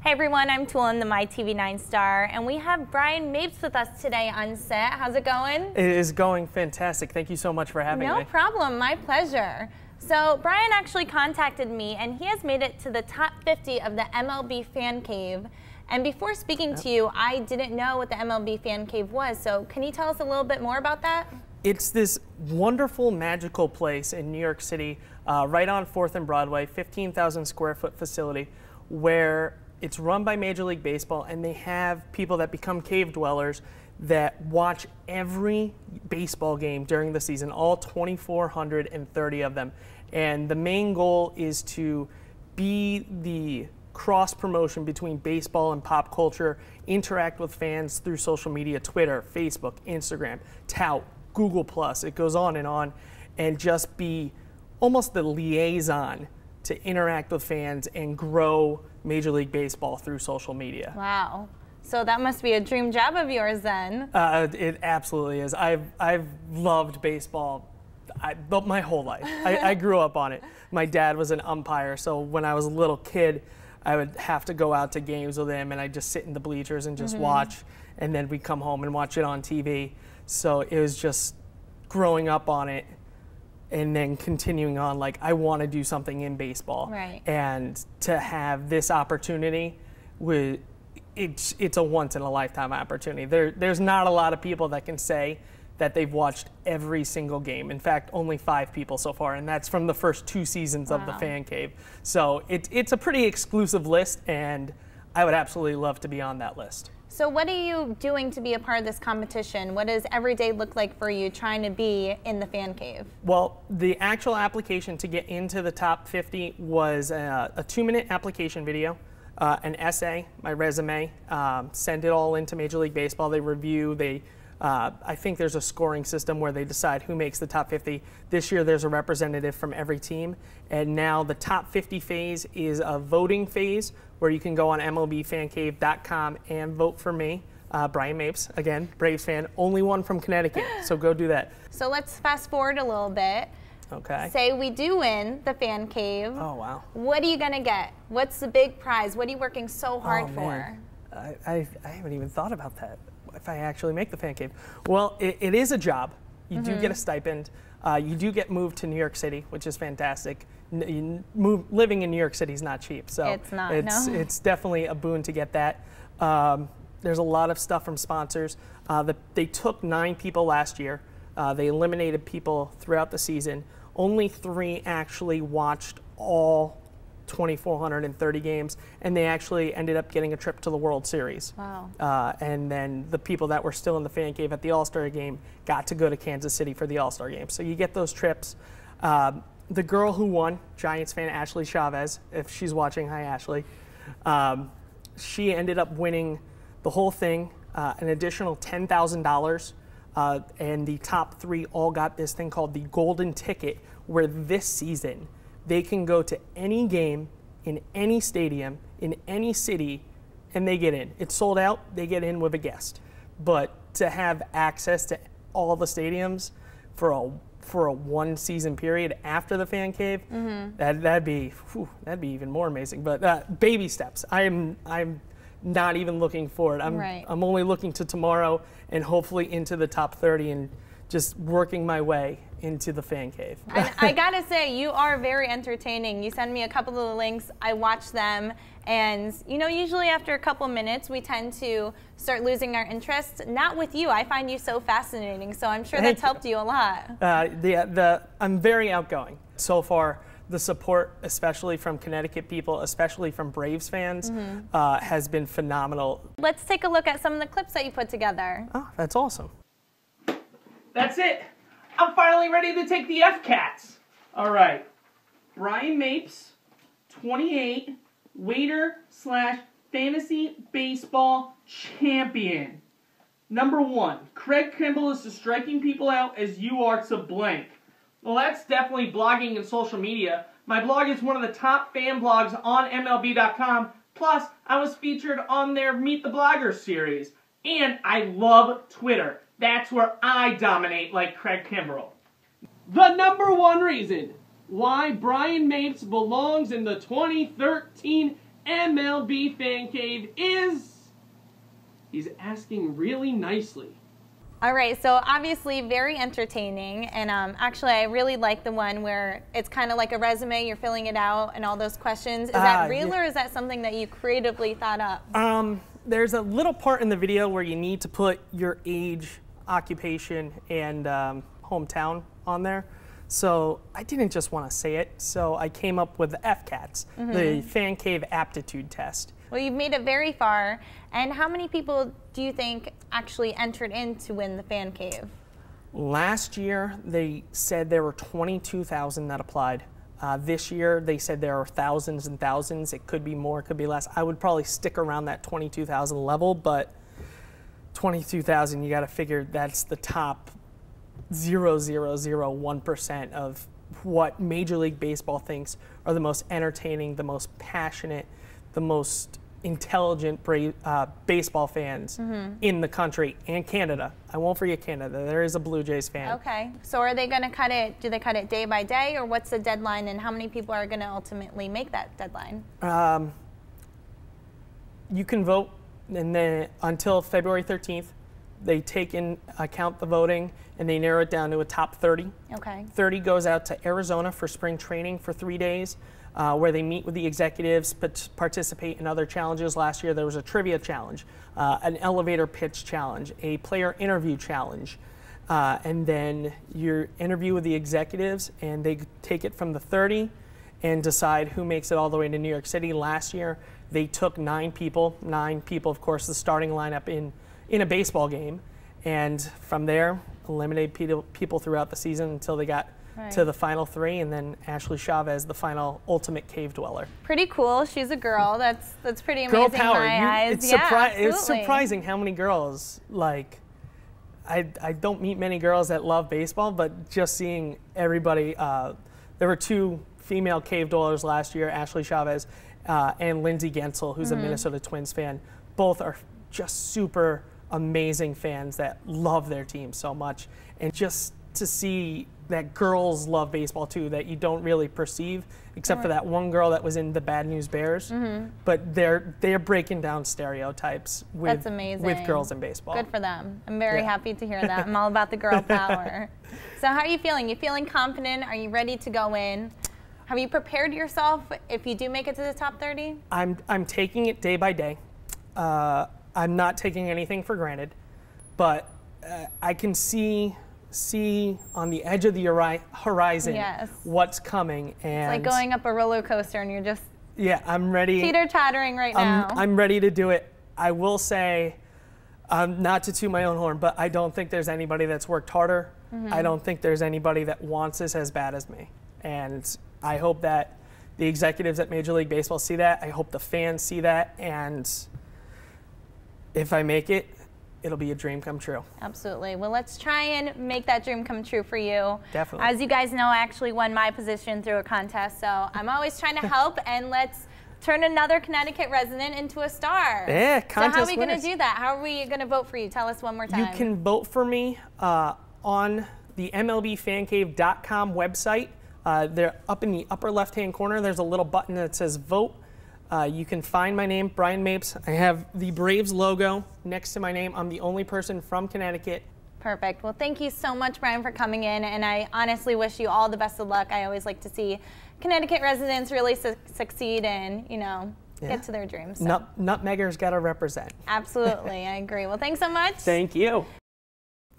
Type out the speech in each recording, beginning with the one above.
Hey everyone, I'm Tulin, the MyTV9 star, and we have Bryan Mapes with us today on set. How's it going? It is going fantastic. Thank you so much for having me. No problem, my pleasure. So Bryan actually contacted me, and he has made it to the top 50 of the MLB Fan Cave. And before speaking to you, I didn't know what the MLB Fan Cave was, so can you tell us a little bit more about that? It's this wonderful, magical place in New York City, right on 4th and Broadway, 15,000 square foot facility, where it's run by Major League Baseball, and they have people that become cave dwellers that watch every baseball game during the season, all 2,430 of them. And the main goal is to be the cross promotion between baseball and pop culture, interact with fans through social media, Twitter, Facebook, Instagram, Tout, Google+, it goes on, and just be almost the liaison to interact with fans and grow Major League Baseball through social media. Wow. So that must be a dream job of yours then. It absolutely is. I've loved baseball my whole life. I grew up on it. My dad was an umpire, so when I was a little kid, I would have to go out to games with him, and I'd just sit in the bleachers and just watch, and then we'd come home and watch it on TV. So it was just growing up on it, and then continuing on, like, I want to do something in baseball. Right. And to have this opportunity, it's a once-in-a-lifetime opportunity. There's not a lot of people that can say that they've watched every single game. In fact, only 5 people so far, and that's from the first 2 seasons of the Fan Cave. So it's a pretty exclusive list, and I would absolutely love to be on that list. So what are you doing to be a part of this competition? What does every day look like for you trying to be in the Fan Cave? Well, the actual application to get into the top 50 was a 2-minute application video, an essay, my resume, send it all into Major League Baseball. They review, I think there's a scoring system where they decide who makes the top 50. This year there's a representative from every team, and now the top 50 phase is a voting phase where you can go on MLBFancave.com and vote for me, Bryan Mapes, again, Braves fan, only one from Connecticut, so go do that. So let's fast forward a little bit. Okay. Say we do win the Fan Cave. Oh, wow. What are you going to get? What's the big prize? What are you working so hard for? I haven't even thought about that, if I actually make the Fan Cave. Well, it is a job. You do get a stipend. You do get moved to New York City, which is fantastic. Living in New York City is not cheap, so it's not, it's definitely a boon to get that. There's a lot of stuff from sponsors. They took 9 people last year. They eliminated people throughout the season. Only 3 actually watched all 2,430 games, and they actually ended up getting a trip to the World Series. Wow. And then the people that were still in the Fan Cave at the All-Star game got to go to Kansas City for the All-Star game. So you get those trips. The girl who won, Giants fan Ashley Chavez, if she's watching, hi Ashley, she ended up winning the whole thing, an additional $10,000, and the top 3 all got this thing called the Golden Ticket, where this season they can go to any game in any stadium in any city and they get in. It's sold out, they get in with a guest. But to have access to all the stadiums for a 1-season period after the Fan Cave, that'd be even more amazing. But baby steps. I'm not even looking forward. I'm only looking to tomorrow and hopefully into the top 30 and just working my way into the Fan Cave. And I gotta say, you are very entertaining. You send me a couple of the links, I watch them, and you know, usually after a couple minutes we tend to start losing our interest. Not with you. I find you so fascinating, so I'm sure that's helped you a lot. I'm very outgoing. So far, the support, especially from Connecticut people, especially from Braves fans, has been phenomenal. Let's take a look at some of the clips that you put together. Oh, that's awesome. That's it. I'm finally ready to take the F-Cats. All right. Bryan Mapes, 28, waiter/fantasy baseball champion. Number 1, Craig Kimbrell is to striking people out as you are to blank. Well, that's definitely blogging and social media. My blog is one of the top fan blogs on MLB.com. Plus, I was featured on their Meet the Bloggers series. And I love Twitter. That's where I dominate like Craig Kimbrell. The number 1 reason why Bryan Mapes belongs in the 2013 MLB Fan Cave is... He's asking really nicely. All right, so obviously very entertaining, and actually I really like the one where it's kind of like a resume, you're filling it out and all those questions. Is that real, or is that something that you creatively thought up? There's a little part in the video where you need to put your age, occupation, and hometown on there. So I didn't just want to say it, so I came up with the FCATs, the Fan Cave Aptitude Test. Well, you've made it very far. And how many people do you think actually entered in to win the Fan Cave? Last year, they said there were 22,000 that applied. This year, they said there are thousands and thousands. It could be more, it could be less. I would probably stick around that 22,000 level, but 22,000, you got to figure that's the top 0.0001% of what Major League Baseball thinks are the most entertaining, the most passionate, the most intelligent baseball fans in the country and Canada. I won't forget Canada. There is a Blue Jays fan. Okay. So are they going to cut it, do they cut it day by day, or what's the deadline, and how many people are going to ultimately make that deadline? You can vote, and then until February 13th, they take in account the voting, and they narrow it down to a top 30. Okay. 30 goes out to Arizona for spring training for 3 days. Where they meet with the executives, participate in other challenges. Last year there was a trivia challenge, an elevator pitch challenge, a player interview challenge, and then you interview with the executives, and they take it from the 30 and decide who makes it all the way to New York City. Last year they took 9 people, of course, the starting lineup in a baseball game, and from there eliminated people throughout the season until they got to the final 3, and then Ashley Chavez, the final ultimate cave dweller. Pretty cool. She's a girl. That's pretty amazing. Girl power. In my eyes. It's surprising how many girls, like, I don't meet many girls that love baseball, but just seeing everybody, there were 2 female cave dwellers last year, Ashley Chavez and Lindsay Gensel, who's a Minnesota Twins fan. Both are just super amazing fans that love their team so much. And just to see that girls love baseball too, that you don't really perceive, except for that one girl that was in the Bad News Bears. But they're breaking down stereotypes with, that's amazing. With girls in baseball. Good for them. I'm very happy to hear that. I'm all about the girl power. So how are you feeling? You feeling confident? Are you ready to go in? Have you prepared yourself if you do make it to the top 30? I'm taking it day by day. I'm not taking anything for granted, but I can see on the edge of the horizon what's coming, and it's like going up a roller coaster, and you're just I'm ready, teeter-tottering right now. I'm ready to do it. I will say, not to toot my own horn, but I don't think there's anybody that's worked harder. I don't think there's anybody that wants this as bad as me, and I hope that the executives at Major League Baseball see that. I hope the fans see that, and if I make it, it'll be a dream come true. Absolutely. Well, let's try and make that dream come true for you. Definitely. As you guys know, I actually won my position through a contest, so I'm always trying to help, and let's turn another Connecticut resident into a star. Yeah, contest So how are we going to winners. do that? How are we going to vote for you? Tell us one more time. You can vote for me on the MLBFanCave.com website. They're up in the upper left-hand corner. There's a little button that says vote. You can find my name, Bryan Mapes. I have the Braves logo next to my name. I'm the only person from Connecticut. Perfect. Well, thank you so much, Bryan, for coming in, and I honestly wish you all the best of luck. I always like to see Connecticut residents really succeed and, get to their dreams. So. Nutmeggers got to represent. Absolutely. I agree. Well, thanks so much. Thank you.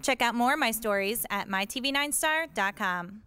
Check out more of my stories at MyTV9star.com.